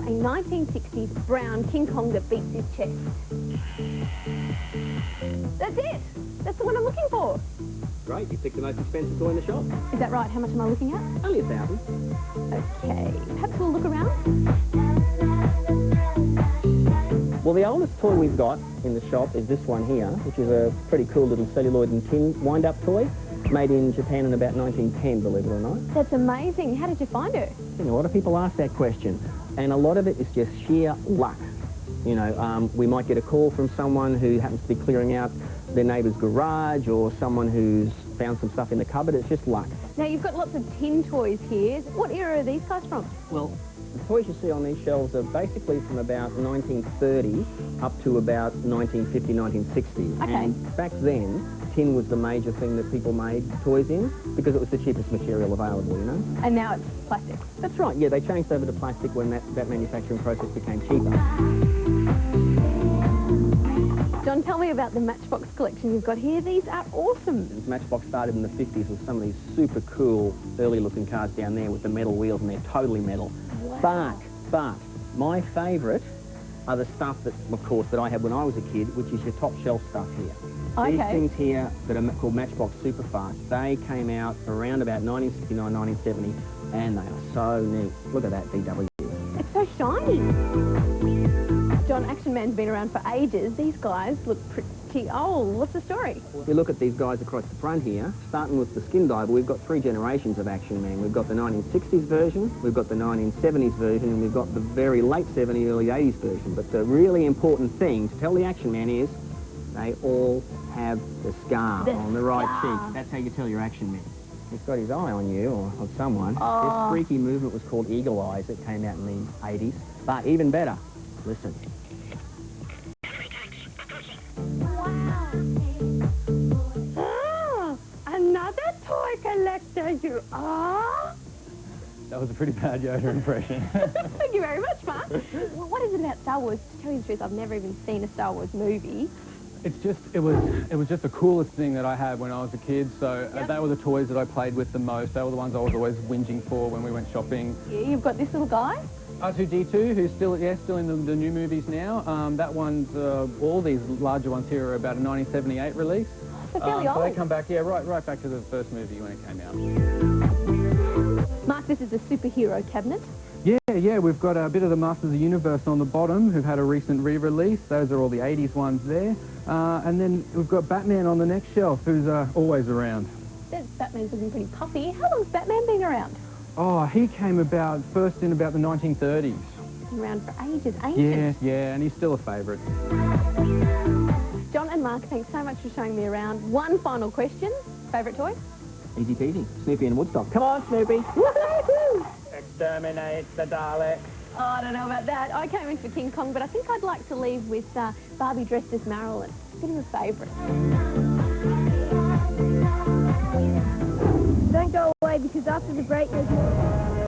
a 1960s brown King Kong that beats his chest. That's it. That's the one I'm looking for. Great, you picked the most expensive toy in the shop. Is that right? How much am I looking at? Only $1,000. Okay, perhaps we'll look around. Well, the oldest toy we've got in the shop is this one here, which is a pretty cool little celluloid and tin wind-up toy, made in Japan in about 1910, believe it or not. That's amazing. How did you find her? You know, a lot of people ask that question, and a lot of it is just sheer luck. You know, we might get a call from someone who happens to be clearing out their neighbour's garage, or someone who's found some stuff in the cupboard. It's just luck. Now, you've got lots of tin toys here. What era are these guys from? Well, the toys you see on these shelves are basically from about 1930 up to about 1950, 1960. Okay. And back then, tin was the major thing that people made toys in because it was the cheapest material available, you know? And now it's plastic. That's right, yeah, they changed over to plastic when that manufacturing process became cheaper. John, tell me about the Matchbox collection you've got here. These are awesome. Matchbox started in the 50s with some of these super cool early-looking cars down there with the metal wheels, and they're totally metal. Wow. But my favourite are the stuff that, of course, that I had when I was a kid, which is your top shelf stuff here. Okay. These things here that are called Matchbox Superfast, they came out around about 1969, 1970, and they are so neat. Look at that VW. It's so shiny. John, Action Man's been around for ages. These guys look pretty old. What's the story? If you look at these guys across the front here, starting with the skin diver, we've got 3 generations of Action Man. We've got the 1960s version, we've got the 1970s version, and we've got the very late 70s, early 80s version. But the really important thing to tell the Action Man is they all have the scar on the right cheek. That's how you tell your Action Man. He's got his eye on you or on someone. Oh. This freaky movement was called Eagle Eyes. It came out in the 80s. But even better, listen. Oh, another toy collector you are? That was a pretty bad Yoda impression. Thank you very much, Mark. Well, what is it about Star Wars? To tell you the truth, I've never even seen a Star Wars movie. It was just the coolest thing that I had when I was a kid, so they were the toys that I played with the most. They were the ones I was always whinging for when we went shopping. Yeah, you've got this little guy? R2-D2, who's still in the new movies now. That one's, all these larger ones here are about a 1978 release. So fairly old. So they come back, right back to the first movie when it came out. Mark, this is a superhero cabinet. Yeah, we've got a bit of the Masters of the Universe on the bottom, who've had a recent re-release. Those are all the 80s ones there. And then we've got Batman on the next shelf, who's always around. Batman's looking pretty puffy. How long's Batman been around? Oh, he came first in about the 1930s. Been around for ages. Yeah, and he's still a favourite. John and Mark, thanks so much for showing me around. One final question. Favourite toy? Easy peasy. Snoopy and Woodstock. Come on, Snoopy. Woohoo! Exterminate the Daleks. Oh, I don't know about that. I came in for King Kong, but I think I'd like to leave with Barbie dressed as Marilyn. Bit of a favourite. Don't go away because after the break there's more.